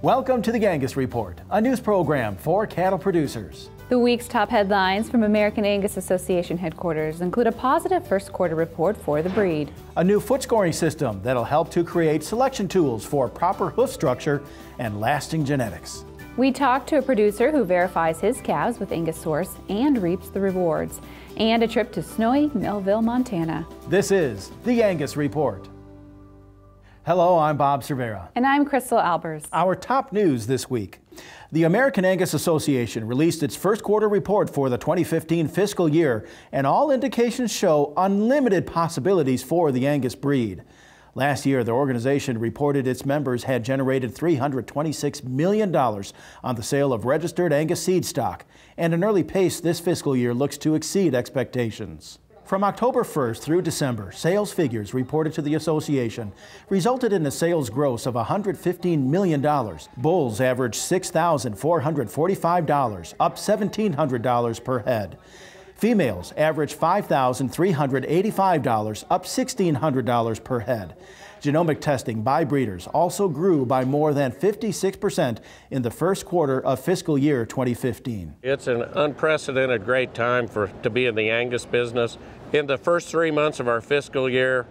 Welcome to the Angus Report, a news program for cattle producers. The week's top headlines from American Angus Association headquarters include a positive first quarter report for the breed, a new foot scoring system that'll help to create selection tools for proper hoof structure and lasting genetics. We talked to a producer who verifies his calves with AngusSource and reaps the rewards, and a trip to snowy Melville, Montana. This is the Angus Report. Hello, I'm Bob Cervera. And I'm Crystal Albers. Our top news this week. The American Angus Association released its first quarter report for the 2015 fiscal year, and all indications show unlimited possibilities for the Angus breed. Last year, the organization reported its members had generated $326 million on the sale of registered Angus seed stock, and an early pace this fiscal year looks to exceed expectations. From October 1st through December, sales figures reported to the association resulted in a sales gross of $115 million. Bulls averaged $6,445, up $1,700 per head. Females averaged $5,385, up $1,600 per head. Genomic testing by breeders also grew by more than 56% in the first quarter of fiscal year 2015. It's an unprecedented great time to be in the Angus business. In the first 3 months of our fiscal year,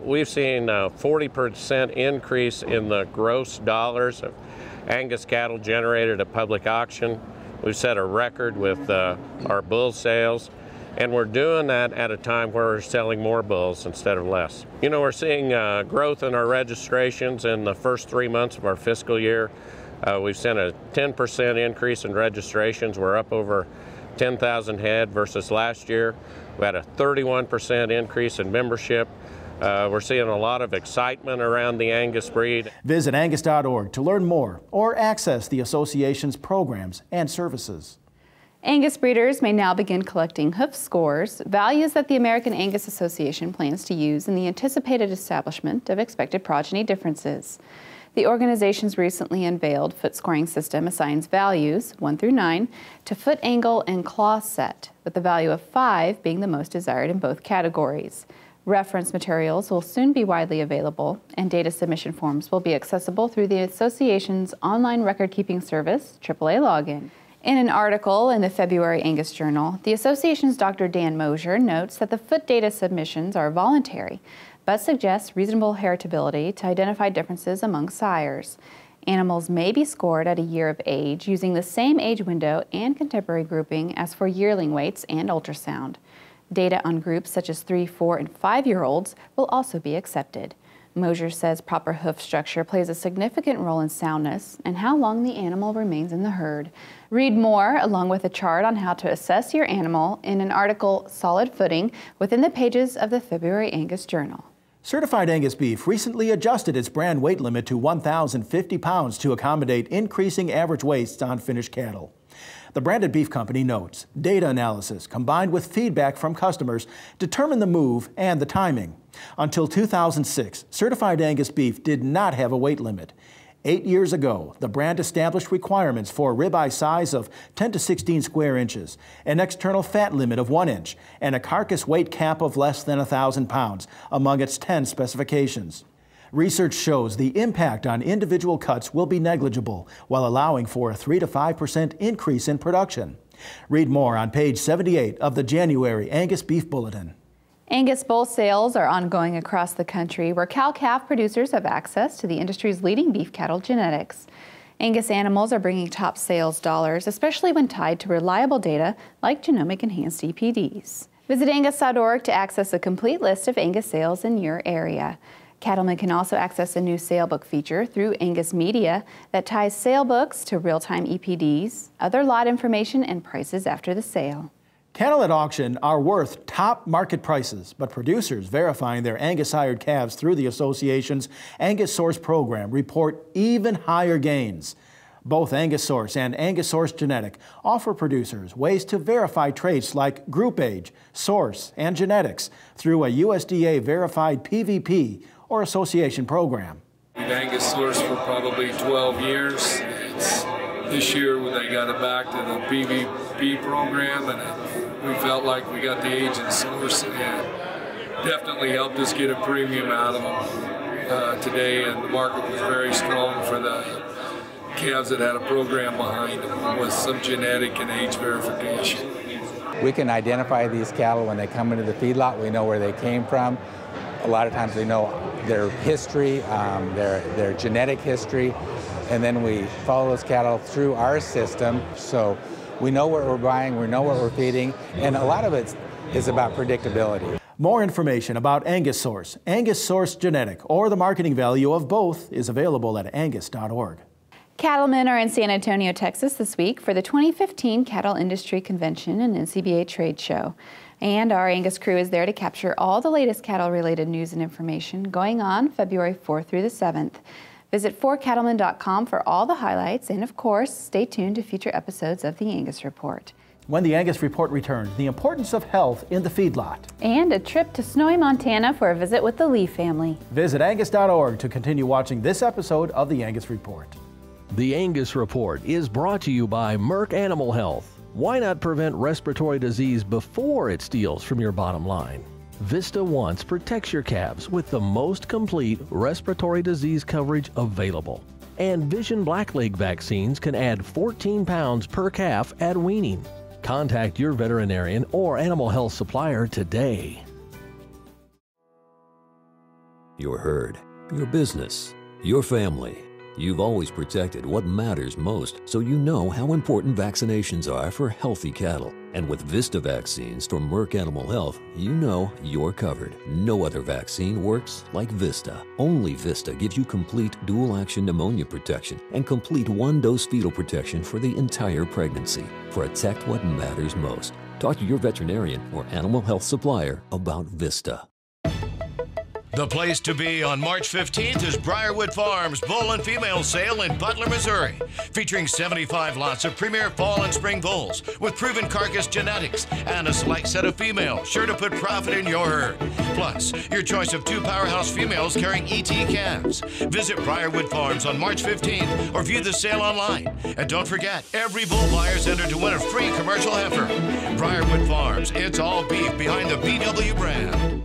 we've seen a 40% increase in the gross dollars of Angus cattle generated at public auction. We've set a record with our bull sales, and we're doing that at a time where we're selling more bulls instead of less. You know, we're seeing growth in our registrations in the first 3 months of our fiscal year. We've seen a 10% increase in registrations. We're up over 10,000 head versus last year. We had a 31% increase in membership. We're seeing a lot of excitement around the Angus breed. Visit angus.org to learn more or access the association's programs and services. Angus breeders may now begin collecting hoof scores, values that the American Angus Association plans to use in the anticipated establishment of expected progeny differences. The organization's recently unveiled foot scoring system assigns values, 1 through 9, to foot angle and claw set, with the value of 5 being the most desired in both categories. Reference materials will soon be widely available, and data submission forms will be accessible through the association's online record-keeping service, AAA Login. In an article in the February Angus Journal, the association's Dr. Dan Mosier notes that the foot data submissions are voluntary, but suggests reasonable heritability to identify differences among sires. Animals may be scored at a year of age using the same age window and contemporary grouping as for yearling weights and ultrasound. Data on groups such as 3-, 4-, and 5-year-olds will also be accepted. Mosier says proper hoof structure plays a significant role in soundness and how long the animal remains in the herd. Read more, along with a chart on how to assess your animal, in an article, Solid Footing, within the pages of the February Angus Journal. Certified Angus Beef recently adjusted its brand weight limit to 1,050 pounds to accommodate increasing average weights on finished cattle. The branded beef company notes data analysis combined with feedback from customers determined the move and the timing. Until 2006, Certified Angus Beef did not have a weight limit. 8 years ago, the brand established requirements for ribeye size of 10 to 16 square inches, an external fat limit of 1 inch, and a carcass weight cap of less than 1,000 pounds among its 10 specifications. Research shows the impact on individual cuts will be negligible while allowing for a 3 to 5% increase in production. Read more on page 78 of the January Angus Beef Bulletin. Angus bull sales are ongoing across the country, where cow-calf producers have access to the industry's leading beef cattle genetics. Angus animals are bringing top sales dollars, especially when tied to reliable data like genomic enhanced EPDs. Visit angus.org to access a complete list of Angus sales in your area. Cattlemen can also access a new sale book feature through Angus Media that ties sale books to real-time EPDs, other lot information, and prices after the sale. Cattle at auction are worth top market prices, but producers verifying their Angus-sired calves through the association's AngusSource program report even higher gains. Both AngusSource and AngusSource Genetic offer producers ways to verify traits like group age, source, and genetics through a USDA-verified PVP or association program. We've AngusSource for probably 12 years. This year they got it back to the PVP program, and we felt like we got the age and source, and definitely helped us get a premium out of them. today, and the market was very strong for the calves that had a program behind them with some genetic and age verification. We can identify these cattle when they come into the feedlot. We know where they came from. A lot of times we know their history, their genetic history, and then we follow those cattle through our system. So we know what we're buying, we know what we're feeding, and a lot of it is about predictability. More information about AngusSource, AngusSource Genetic, or the marketing value of both is available at angus.org. Cattlemen are in San Antonio, Texas this week for the 2015 Cattle Industry Convention and NCBA Trade Show. And our Angus crew is there to capture all the latest cattle-related news and information going on February 4th through the 7th. Visit 4cattlemen.com for all the highlights, and of course, stay tuned to future episodes of the Angus Report. When the Angus Report returns, the importance of health in the feedlot. And a trip to snowy Montana for a visit with the Lee family. Visit angus.org to continue watching this episode of the Angus Report. The Angus Report is brought to you by Merck Animal Health. Why not prevent respiratory disease before it steals from your bottom line? Vista Once protects your calves with the most complete respiratory disease coverage available. And Vision Blackleg vaccines can add 14 pounds per calf at weaning. Contact your veterinarian or animal health supplier today. Your herd, your business, your family. You've always protected what matters most, so you know how important vaccinations are for healthy cattle. And with Vista vaccines from Merck Animal Health, you know you're covered. No other vaccine works like Vista. Only Vista gives you complete dual-action pneumonia protection and complete one-dose fetal protection for the entire pregnancy. Protect what matters most. Talk to your veterinarian or animal health supplier about Vista. The place to be on March 15th is Briarwood Farms Bull and Female Sale in Butler, Missouri, featuring 75 lots of premier fall and spring bulls with proven carcass genetics and a select set of females sure to put profit in your herd. Plus, your choice of 2 powerhouse females carrying ET calves. Visit Briarwood Farms on March 15th or view the sale online. And don't forget, every bull buyer is entered to win a free commercial heifer. Briarwood Farms, it's all beef behind the BW brand.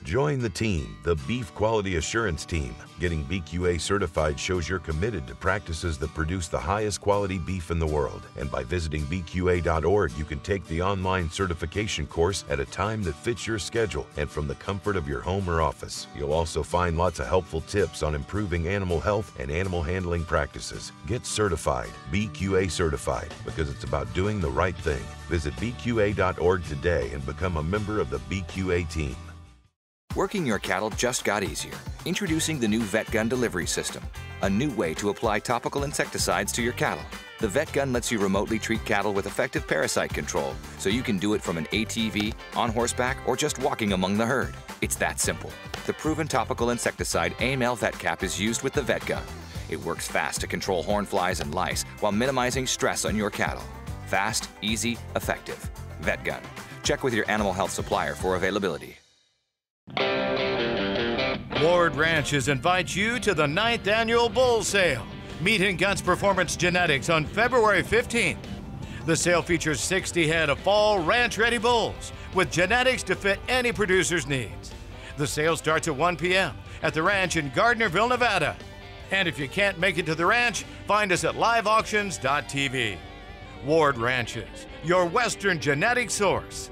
Join the team, the Beef Quality Assurance Team. Getting BQA certified shows you're committed to practices that produce the highest quality beef in the world. And by visiting bqa.org, you can take the online certification course at a time that fits your schedule and from the comfort of your home or office. You'll also find lots of helpful tips on improving animal health and animal handling practices. Get certified, BQA certified, because it's about doing the right thing. Visit bqa.org today and become a member of the BQA team. Working your cattle just got easier. Introducing the new VetGun delivery system, a new way to apply topical insecticides to your cattle. The VetGun lets you remotely treat cattle with effective parasite control, so you can do it from an ATV, on horseback, or just walking among the herd. It's that simple. The proven topical insecticide AML VetCap is used with the VetGun. It works fast to control horn flies and lice while minimizing stress on your cattle. Fast, easy, effective. VetGun. Check with your animal health supplier for availability. Ward Ranches invites you to the 9th Annual Bull Sale. Meet in Guts Performance Genetics on February 15th. The sale features 60 head of fall ranch-ready bulls with genetics to fit any producer's needs. The sale starts at 1 p.m. at the ranch in Gardnerville, Nevada. And if you can't make it to the ranch, find us at liveauctions.tv. Ward Ranches, your Western genetic source.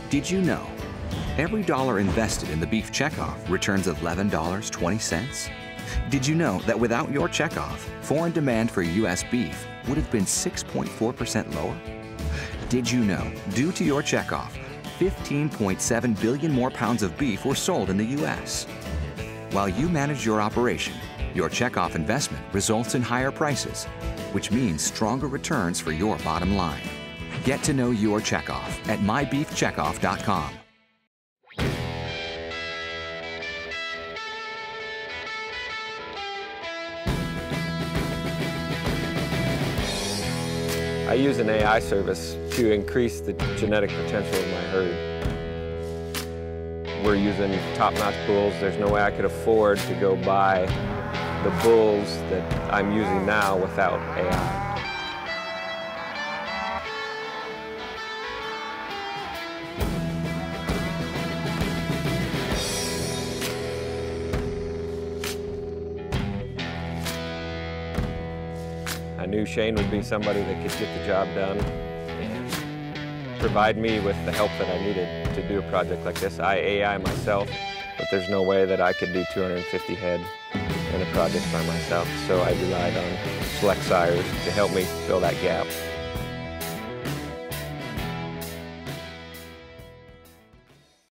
Did you know every dollar invested in the beef checkoff returns $11.20? Did you know that without your checkoff, foreign demand for U.S. beef would have been 6.4% lower? Did you know, due to your checkoff, 15.7 billion more pounds of beef were sold in the U.S.? While you manage your operation, your checkoff investment results in higher prices, which means stronger returns for your bottom line. Get to know your checkoff at mybeefcheckoff.com. I use an AI service to increase the genetic potential of my herd. We're using top-notch bulls. There's no way I could afford to go buy the bulls that I'm using now without AI. I knew Shane would be somebody that could get the job done and provide me with the help that I needed to do a project like this. I AI myself, but there's no way that I could do 250 head in a project by myself, so I relied on select sires to help me fill that gap.